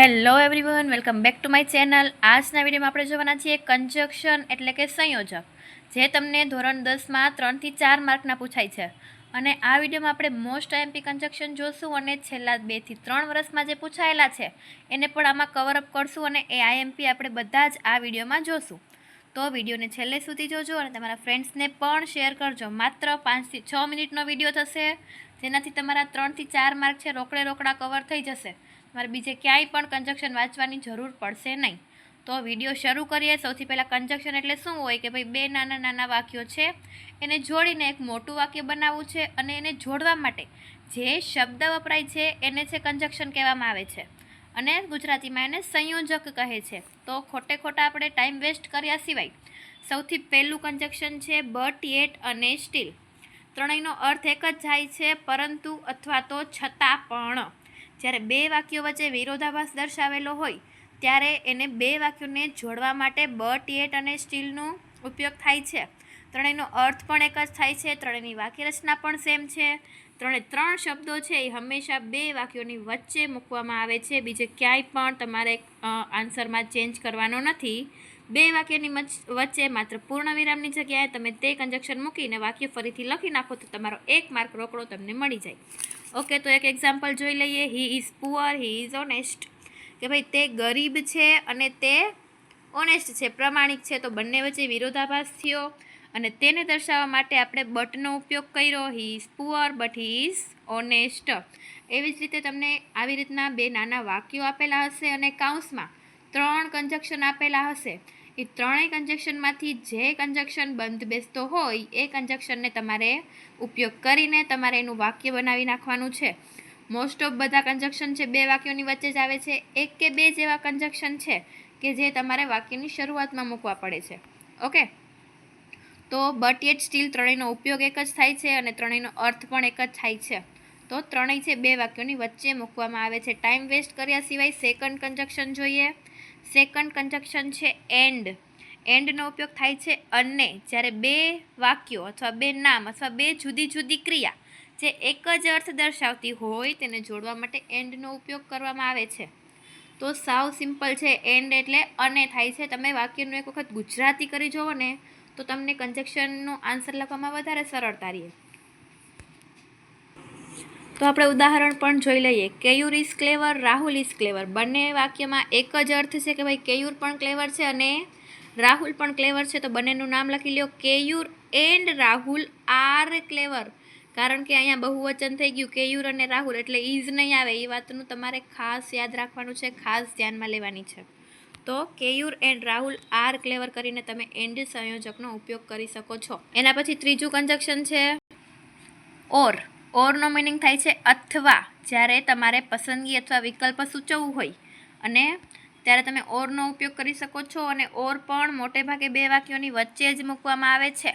Hello everyone, welcome back to my channel. આજના વિડીયોમાં આપણે જોવાના છીએ કંજક્શન એટલે કે સંયોજક, જે તમને ધોરણ 10માં 3 થી 4 માર્કના પૂછાય છે. અને આ વિડીયોમાં આપણે મોસ્ટ આઈએમપી કંજક્શન જોશું અને છેલ્લા 2 થી 3 વર્ષમાં જે પૂછાયેલા છે એને પણ આમાં કવર અપ કરશું અને એ આઈએમપી આપણે બધા જ આ વિડીયોમાં જોશું. તો વિડીયોને છેલ્લે સુધી જોજો અને તમારા ફ્રેન્ડ્સને પણ શેર કરજો. માત્ર 5 થી 6 મિનિટનો વિડીયો થશે, જેનાથી તમારા 3 થી 4 માર્ક છે રોકડા કવર થઈ જશે. તમારે બીજે ક્યાંય પણ કંજક્શન વાંચવાની જરૂર પડશે નહીં. તો વિડીયો શરૂ કરીએ. સૌથી પહેલાં કંજક્શન એટલે શું હોય કે ભાઈ બે નાના નાના વાક્યો છે, એને જોડીને એક મોટું વાક્ય બનાવવું છે અને એને જોડવા માટે જે શબ્દ વપરાય છે એને છે કંજક્શન કહેવામાં આવે છે અને ગુજરાતીમાં એને સંયોજક કહે છે. તો ખોટા આપણે ટાઈમ વેસ્ટ કર્યા સિવાય સૌથી પહેલું કંજક્શન છે બટ, યેટ અને સ્ટીલ. ત્રણેયનો અર્થ એક જ જાય છે, પરંતુ અથવા તો છતાં પણ. જ્યારે બે વાક્યો વચ્ચે વિરોધાભાસ દર્શાવેલો હોય ત્યારે એને બે વાક્યોને જોડવા માટે બટ, યેટ અને સ્ટીલનો ઉપયોગ થાય છે. ત્રણેયનો અર્થ પણ એક જ થાય છે, ત્રણેયની વાક્યરચના પણ સેમ છે. ત્રણ શબ્દો છે એ હંમેશા બે વાક્યોની વચ્ચે મૂકવામાં આવે છે. બીજે ક્યાંય પણ તમારે આન્સરમાં ચેન્જ કરવાનો નથી. બે વાક્યની વચ્ચે માત્ર પૂર્ણ વિરામની જગ્યાએ તમે તે કંજક્શન મૂકીને વાક્ય ફરીથી લખી નાખો તો તમારો 1 માર્ક રોકડો તમને મળી જાય. ઓકે, તો એક એક્ઝામ્પલ જોઈ લઈએ. He is poor, he is honest. કે ભાઈ તે ગરીબ છે અને તે ઓનેસ્ટ છે, પ્રમાણિક છે. તો બંને વચ્ચે વિરોધાભાસ થયો અને તેને દર્શાવવા માટે આપણે બટનો ઉપયોગ કર્યો. He is poor but he is honest. એવી જ રીતે તમને આવી રીતના બે નાના વાક્યો આપેલા હશે અને કાઉન્સમાં 3 કંજક્શન આપેલા હશે. એ ત્રણેય કંજક્શનમાંથી જે કંજક્શન બંધ બેસતો હોય એ કંજક્શનને તમારે ઉપયોગ કરીને તમારે એનું વાક્ય બનાવી નાખવાનું છે. મોસ્ટ ઓફ બધા કંજક્શન છે બે વાક્યોની વચ્ચે જ આવે છે. એક કે બે જેવા કંજક્શન છે કે જે તમારે વાક્યની શરૂઆતમાં મૂકવા પડે છે. ઓકે, તો બટ, યેટ, સ્ટીલ ત્રણેયનો ઉપયોગ એક જ થાય છે અને ત્રણેયનો અર્થ પણ એક જ થાય છે. તો ત્રણેય છે બે વાક્યોની વચ્ચે મૂકવામાં આવે છે. ટાઈમ વેસ્ટ કર્યા સિવાય સેકન્ડ કંજક્શન જોઈએ. સેકન્ડ કંજક્શન છે એન્ડ. એન્ડનો ઉપયોગ થાય છે અને જ્યારે બે વાક્યો અથવા બે નામ અથવા બે જુદી જુદી ક્રિયા જે એક જ અર્થ દર્શાવતી હોય તેને જોડવા માટે એન્ડનો ઉપયોગ કરવામાં આવે છે. તો સાવ સિમ્પલ છે. એન્ડ એટલે અને થાય છે. તમે વાક્યનું એક વખત ગુજરાતી કરી જોવો ને તો તમને કંજક્શનનો આન્સર લખવામાં વધારે સરળતા રહે. તો આપણે ઉદાહરણ પણ જોઈ લઈએ. Keyur is clever, Rahul is clever. બંને વાક્યમાં એક જ અર્થ છે કે ભાઈ કેયુર પણ ક્લેવર છે અને રાહુલ પણ ક્લેવર છે. તો બંનેનું નામ લખી લો. કેયુર એન્ડ રાહુલ આર ક્લેવર. કારણ કે અહીંયા બહુવચન થઈ ગયું કેયુર અને રાહુલ, એટલે ઇઝ નહીં આવે. એ વાતનું તમારે ખાસ યાદ રાખવાનું છે, ખાસ ધ્યાનમાં લેવાની છે. તો કેયુર એન્ડ રાહુલ આર ક્લેવર કરીને તમે એન્ડ સંયોજકનો ઉપયોગ કરી શકો છો. એના પછી ત્રીજું કંજક્શન છે ઓર. ઓરનો મિનિંગ થાય છે અથવા. જ્યારે તમારે પસંદગી અથવા વિકલ્પ સૂચવવું હોય અને ત્યારે તમે ઓરનો ઉપયોગ કરી શકો છો. અને ઓર પણ મોટે ભાગે બે વાક્યોની વચ્ચે જ મૂકવામાં આવે છે.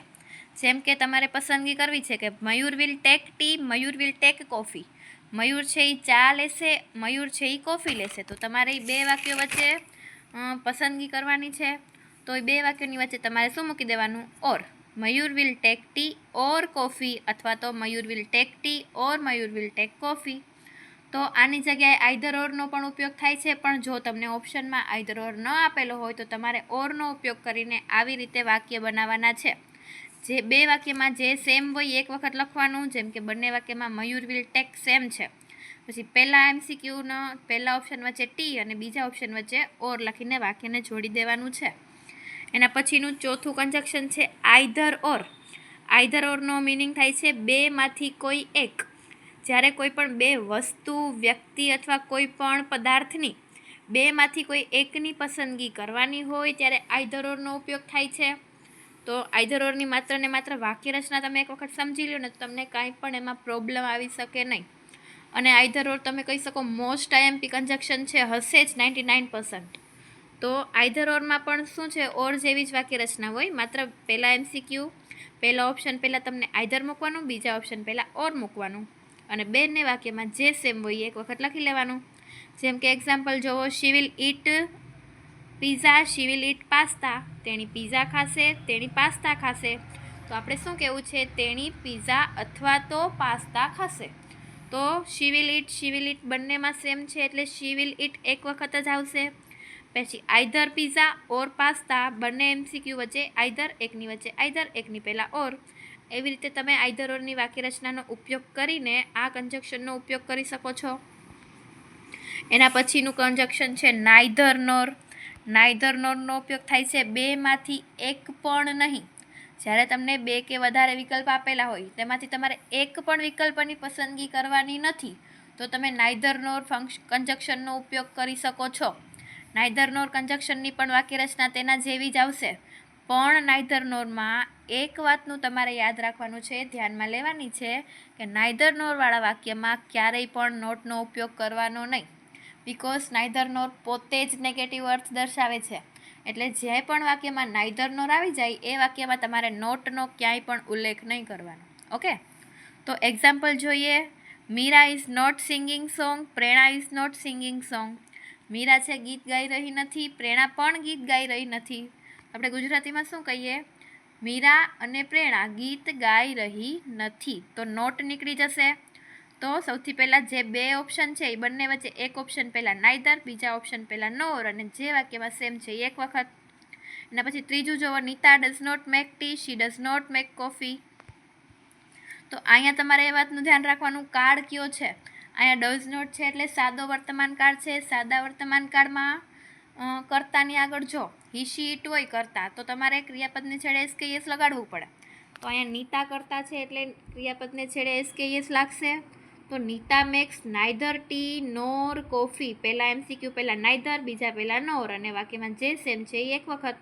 જેમ કે તમારે પસંદગી કરવી છે કે Mayur will take tea, Mayur will take coffee. Mayur છે એ ચા લેશે, મયુર છે એ કોફી લેશે. તો તમારે એ બે વાક્યો વચ્ચે પસંદગી કરવાની છે. તો એ બે વાક્યોની વચ્ચે તમારે શું મૂકી દેવાનું? Or. Mayur will take tea or coffee, અથવા તો Mayur will take tea or Mayur will take coffee. તો આની જગ્યાએ આઈધર ઓરનો પણ ઉપયોગ થાય છે, પણ જો તમને ઓપ્શનમાં આઈધર ઓર ન આપેલો હોય તો તમારે ઓરનો ઉપયોગ કરીને આવી રીતે વાક્ય બનાવવાના છે. જે બે વાક્યમાં જે સેમ હોય એક વખત લખવાનું. જેમ કે બંને વાક્યમાં મયુર વિલ ટેક સેમ છે, પછી પહેલા MCQનો પહેલા ઓપ્શન વચ્ચે ટી અને બીજા ઓપ્શન વચ્ચે ઓર લખીને વાક્યને જોડી દેવાનું છે. એના પછીનું ચોથું કંજક્શન છે આઈધર ઓર. આઈધર ઓરનો મિનિંગ થાય છે બેમાંથી કોઈ એક. જ્યારે કોઈ પણ બે વસ્તુ, વ્યક્તિ અથવા કોઈ પણ પદાર્થની બેમાંથી કોઈ એકની પસંદગી કરવાની હોય ત્યારે આઈધર ઓરનો ઉપયોગ થાય છે. તો આઈધર ઓરની માત્ર ને માત્ર વાક્ય રચના તમે એક વખત સમજી લો ને તો તમને કાંઈ પણ એમાં પ્રોબ્લેમ આવી શકે નહીં. અને આઈધર ઓર તમે કહી શકો મોસ્ટ આઈએમપી કંજક્શન છે, હશે જ 99%. તો આઈધર ઓરમાં પણ શું છે, ઓર જેવી જ વાક્ય રચના હોય, માત્ર પહેલા MCQ પહેલા ઓપ્શન પહેલાં તમને આઈધર મૂકવાનું, બીજા ઓપ્શન પહેલાં ઓર મૂકવાનું અને બંને વાક્યમાં જે સેમ હોય એક વખત લખી લેવાનું. જેમ કે એક્ઝામ્પલ જોવો. She will eat pizza, she will eat pasta. તેણી પિઝા ખાશે, તેણી પાસ્તા ખાશે. તો આપણે શું કહેવું છે? તેણી પિઝા અથવા તો પાસ્તા ખાશે. તો શી વિલ ઇટ બંનેમાં સેમ છે એટલે શી વિલ ઇટ એક વખત જ આવશે. પછી આઈધર પીઝા ઓર પાસ્તા, બંને MCQ વચ્ચે આઈધર એકની વચ્ચે આઈધર એકની પહેલાં ઓર. એવી રીતે તમે આઈધર ઓરની વાક્યરચનાનો ઉપયોગ કરીને આ કન્જક્શનનો ઉપયોગ કરી શકો છો. એના પછીનું કન્જક્શન છે નાઈધર નોર. નાઈધર નોરનો ઉપયોગ થાય છે બેમાંથી એક પણ નહીં. જ્યારે તમને બે કે વધારે વિકલ્પ આપેલા હોય તેમાંથી તમારે એક પણ વિકલ્પની પસંદગી કરવાની નથી તો તમે નાઈધર નોર કન્જક્શનનો ઉપયોગ કરી શકો છો. નાઈધર નોર કન્જક્શનની પણ વાક્યરચના તેના જેવી જ આવશે, પણ નાઈધર નોરમાં એક વાતનું તમારે યાદ રાખવાનું છે, ધ્યાનમાં લેવાની છે કે નાઈધર નોરવાળા વાક્યમાં ક્યારેય પણ નોટનો ઉપયોગ કરવાનો નહીં. બિકોઝ નાઈધર નોર પોતે જ નેગેટિવ અર્થ દર્શાવે છે. એટલે જે પણ વાક્યમાં નાઈધર નોર આવી જાય એ વાક્યમાં તમારે નોટનો ક્યાંય પણ ઉલ્લેખ નહીં કરવાનો. ઓકે, તો એક્ઝામ્પલ જોઈએ. Meera is not singing song, Prerna is not singing song. Meera છે ગીત ગાઈ રહી નથી, પ્રેરણા પણ ગીત ગાઈ રહી નથી. આપણે ગુજરાતીમાં શું કહીએ? મીરા અને પ્રેરણા ગીત ગાઈ રહી નથી, તો નોટ નીકળી જશે. તો સૌથી પહેલાં જે બે ઓપ્શન છે એ બંને વચ્ચે એક ઓપ્શન પહેલાં નાઈધર, બીજા ઓપ્શન પહેલાં નોર, અને જે વાક્યમાં સેમ છે એ એક વખત. એના પછી ત્રીજું જોવો, Nita does not make tea, she does not make coffee. તો અહીંયા તમારે એ વાતનું ધ્યાન રાખવાનું, કાળ કયો છે? અહીંયા ડઝ નોટ છે એટલે સાદો વર્તમાન કાળ છે. સાદા વર્તમાન કાળમાં કર્તાની આગળ જો હી શી ઇટ હોય કર્તા, તો તમારે ક્રિયાપદને છેડે SKS લગાડવું પડે. તો અહીંયા નીતા કર્તા છે એટલે ક્રિયાપદને છેડે SKS લાગશે. તો Nita makes neither tea nor coffee. પહેલાં MCQ પહેલાં નાઈધર, બીજા પહેલાં નોર, અને વાક્યમાં જે સેમ છે એ એક વખત.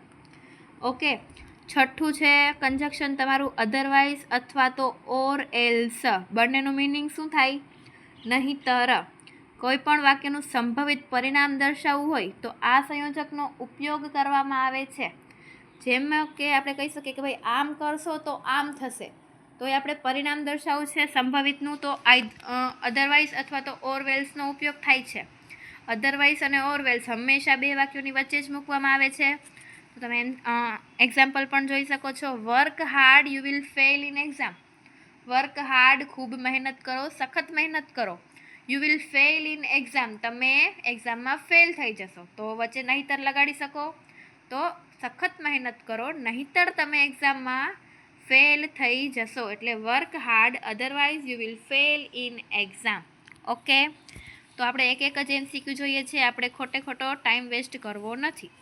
ઓકે, છઠ્ઠું છે કન્જક્શન તમારું અધરવાઇઝ અથવા તો ઓર એલ્સ. બંનેનું મિનિંગ શું થાય? નહીંતર. કોઈ પણ વાક્યનું સંભવિત પરિણામ દર્શાવવું હોય તો આ સંયોજકનો ઉપયોગ કરવામાં આવે છે. જેમ કે આપણે કહી શકીએ કે ભાઈ આમ કરશો તો આમ થશે, તો એ આપણે પરિણામ દર્શાવવું છે સંભવિતનું, તો અધરવાઇઝ અથવા તો ઓરવેલ્સનો ઉપયોગ થાય છે. અધરવાઇઝ અને ઓરવેલ્સ હંમેશા બે વાક્યોની વચ્ચે જ મૂકવામાં આવે છે. તો તમે એક્ઝામ્પલ પણ જોઈ શકો છો. Work hard you will fail in exam. Work hard, ખૂબ મહેનત કરો, સખત મહેનત કરો. You will fail in exam, તમે એક્ઝામમાં ફેલ થઈ જશો. તો વચ્ચે નહીંતર લગાડી શકો. તો સખત મહેનત કરો, નહીંતર તમે એક્ઝામમાં ફેલ થઈ જશો. એટલે work hard otherwise you will fail in exam. Okay, તો આપણે એક એક જ MCQ જોઈએ છીએ, આપણે ખોટો ટાઈમ વેસ્ટ કરવો નથી.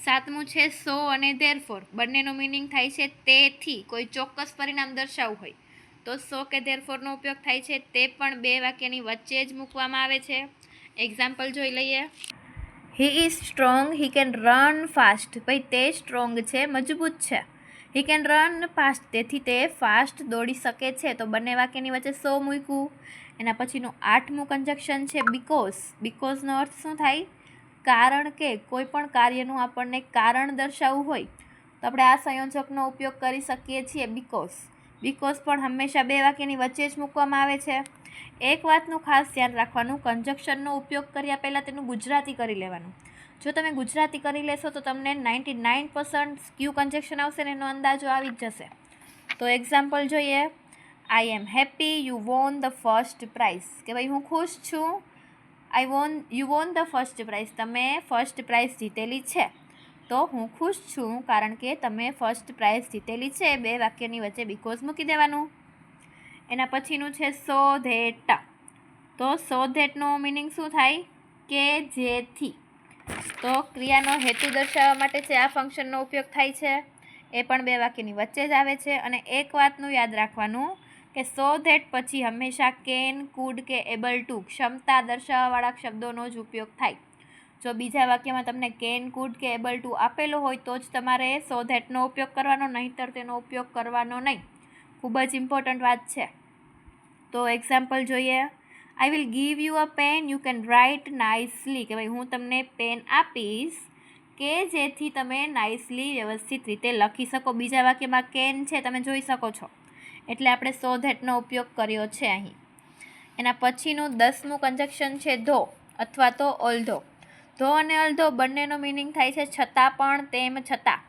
સાતમું છે સો અને ધેરફોર. બંનેનો મિનિંગ થાય છે તેથી. કોઈ ચોક્કસ પરિણામ દર્શાવવું હોય તો સો કે ધેરફોરનો ઉપયોગ થાય છે. તે પણ બે વાક્યની વચ્ચે જ મૂકવામાં આવે છે. એક્ઝામ્પલ જોઈ લઈએ. He is strong, he can run fast. ભાઈ તે સ્ટ્રોંગ છે, મજબૂત છે. હી કેન રન ફાસ્ટ, તેથી તે ફાસ્ટ દોડી શકે છે. તો બંને વાક્યની વચ્ચે સો મૂક્યું. એના પછીનું આઠમું કન્જક્શન છે બીકોઝ. બીકોઝનો અર્થ શું થાય? કારણ કે. કોઈ પણ કાર્યનું આપણને કારણ દર્શાવવું હોય તો આપણે આ સંયોજકનો ઉપયોગ કરી શકીએ છીએ બીકોઝ. બીકોઝ પણ હંમેશા બે વાક્યની વચ્ચે જ મૂકવામાં આવે છે. એક વાતનું ખાસ ધ્યાન રાખવાનું, કન્જક્શનનો ઉપયોગ કર્યા પહેલાં તેનું ગુજરાતી કરી લેવાનું. જો તમે ગુજરાતી કરી લેશો તો તમને 99% ક્યુ કન્જક્શન આવશે ને એનો અંદાજો આવી જ જશે. તો એક્ઝામ્પલ જોઈએ. I am happy you won the first prize. કે ભાઈ હું ખુશ છું, you won the first prize, તમે ફર્સ્ટ પ્રાઇઝ જીતેલી છે. તો હું ખુશ છું કારણ કે તમે ફર્સ્ટ પ્રાઇઝ જીતેલી છે. બે વાક્યની વચ્ચે બીકોઝ મૂકી દેવાનું. એના પછીનું છે સો ધેટ. તો સો ધેટનો મિનિંગ શું થાય? કે જેથી. તો ક્રિયાનો હેતુ દર્શાવવા માટે છે આ ફંક્શનનો ઉપયોગ થાય છે. એ પણ બે વાક્યની વચ્ચે જ આવે છે. અને એક વાતનું યાદ રાખવાનું કે સો ધેટ પછી હંમેશા કેન, કુડ કે એબલ ટુ ક્ષમતા દર્શાવવાવાળા શબ્દોનો જ ઉપયોગ થાય. જો બીજા વાક્યમાં તમને કેન, કુડ કે એબલ ટુ આપેલો હોય તો જ તમારે સો ધેટનો ઉપયોગ કરવાનો, નહીંતર તેનો ઉપયોગ કરવાનો નહીં. ખૂબ જ ઇમ્પોર્ટન્ટ વાત છે. તો એક્ઝામ્પલ જોઈએ. I will give you a pen you can write nicely. કે ભાઈ હું તમને પેન આપીશ કે જેથી તમે નાઇસલી વ્યવસ્થિત રીતે લખી શકો. બીજા વાક્યમાં કેન છે, તમે જોઈ શકો છો. એટલે આપણે સો ધેટનો ઉપયોગ કર્યો છે અહીં. એના પછીનું 10મું કન્જક્શન છે ધો અથવા તો ઓલ્ધો. ધો અને અલ્ધો બંનેનો મિનિંગ થાય છે છતાં પણ, તેમ છતાં.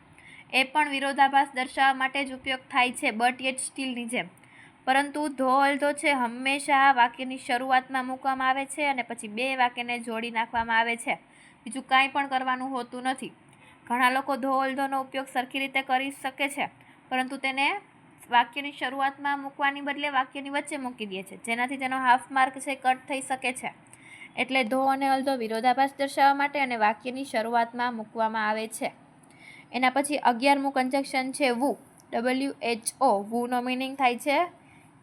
એ પણ વિરોધાભાસ દર્શાવવા માટે જ ઉપયોગ થાય છે, બટ યેટ સ્ટીલની જેમ. પરંતુ ધો અલધો છે હંમેશા વાક્યની શરૂઆતમાં મૂકવામાં આવે છે અને પછી બે વાક્યને જોડી નાખવામાં આવે છે. બીજું કાંઈ પણ કરવાનું હોતું નથી. ઘણા લોકો ધો અલધોનો ઉપયોગ સરખી રીતે કરી શકે છે, પરંતુ તેને વાક્યની શરૂઆતમાં મૂકવાની બદલે વાક્યની વચ્ચે મૂકી દે છે, જેનાથી તેનો હાફ માર્ક છે કટ થઈ શકે છે. એટલે ધો અને અલધો વિરોધાભાસ દર્શાવવા માટે અને વાક્યની શરૂઆતમાં મૂકવામાં આવે છે. એના પછી 11મું કન્જક્શન છે વુ, WHO. વુનો મિનિંગ થાય છે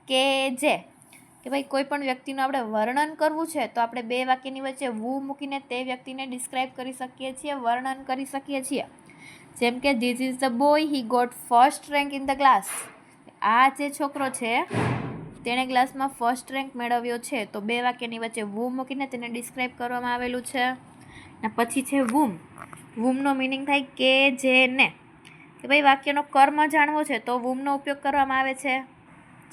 કે જે, કે ભાઈ કોઈ પણ વ્યક્તિનું આપણે વર્ણન કરવું છે તો આપણે બે વાક્યની વચ્ચે વુ મૂકીને તે વ્યક્તિને ડિસ્ક્રાઇબ કરી શકીએ છીએ, વર્ણન કરી શકીએ છીએ. જેમ કે this is the boy, he got first rank in the class. આ જે છોકરો છે તેણે ક્લાસમાં ફર્સ્ટ રેન્ક મેળવ્યો છે, તો બે વાક્યની વચ્ચે વુ મૂકીને તેને ડિસ્ક્રાઇબ કરવામાં આવેલું છે. અને પછી છે વુમ. વુમનો મિનિંગ થાય કે જે ને, કે ભાઈ વાક્યનો કર્મ જાણવો છે તો વુમનો ઉપયોગ કરવામાં આવે છે.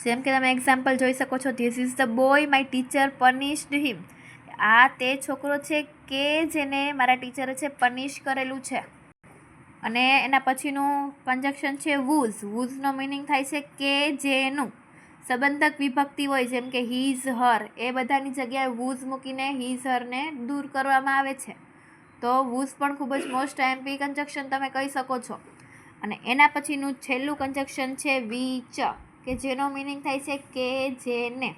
જેમ કે તમે એક્ઝામ્પલ જોઈ શકો છો, this is the boy, my teacher punished him. આ તે છોકરો છે કે જેને મારા ટીચરે છે પનિશ કરેલું છે. અને એના પછીનું કન્જક્શન છે વુઝ. વુઝનો મિનિંગ થાય છે કે જેનું. સંબંધક વિભક્તિ હોય જેમ કે હીઝ, હર, એ બધાની જગ્યાએ વુઝ મૂકીને હીઝ, હરને દૂર કરવામાં આવે છે. તો વુઝ પણ ખૂબ જ મોસ્ટ આઈએમપી કન્જક્શન તમે કહી શકો છો. અને એના પછીનું છેલ્લું કન્જક્શન છે વીચ, કે જેનો મિનિંગ થાય છે કે જેને.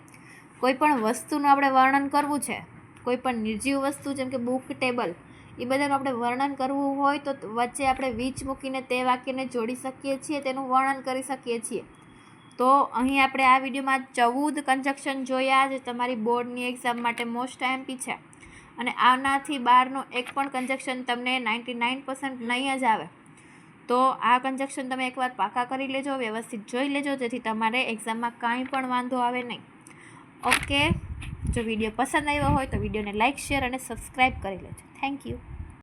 કોઈ પણ વસ્તુનું આપણે વર્ણન કરવું છે, કોઈ પણ નિર્જીવ વસ્તુ જેમ કે બુક, ટેબલ, એ બધાનું આપણે વર્ણન કરવું હોય તો વચ્ચે આપણે વીચ મૂકીને તે વાક્યને જોડી શકીએ છીએ, તેનું વર્ણન કરી શકીએ છીએ. તો અહીં આપણે આ વિડીયોમાં 14 કન્જક્શન જોયા જે તમારી બોર્ડની એક્ઝામ માટે મોસ્ટ આઈએમપી છે. અને આનાથી બહારનો એક પણ કન્જક્શન તમને 99% નહીં જ આવે. તો આ કન્જક્શન તમે એકવાર પાકા કરી લેજો, વ્યવસ્થિત જોઈ લેજો, જેથી તમારે એક્ઝામમાં કાંઈ પણ વાંધો આવે નહીં. ઓકે, જો વિડીયો પસંદ આવ્યો હોય તો વિડીયોને લાઇક, શેર અને સબસ્ક્રાઈબ કરી લેજો. Thank you.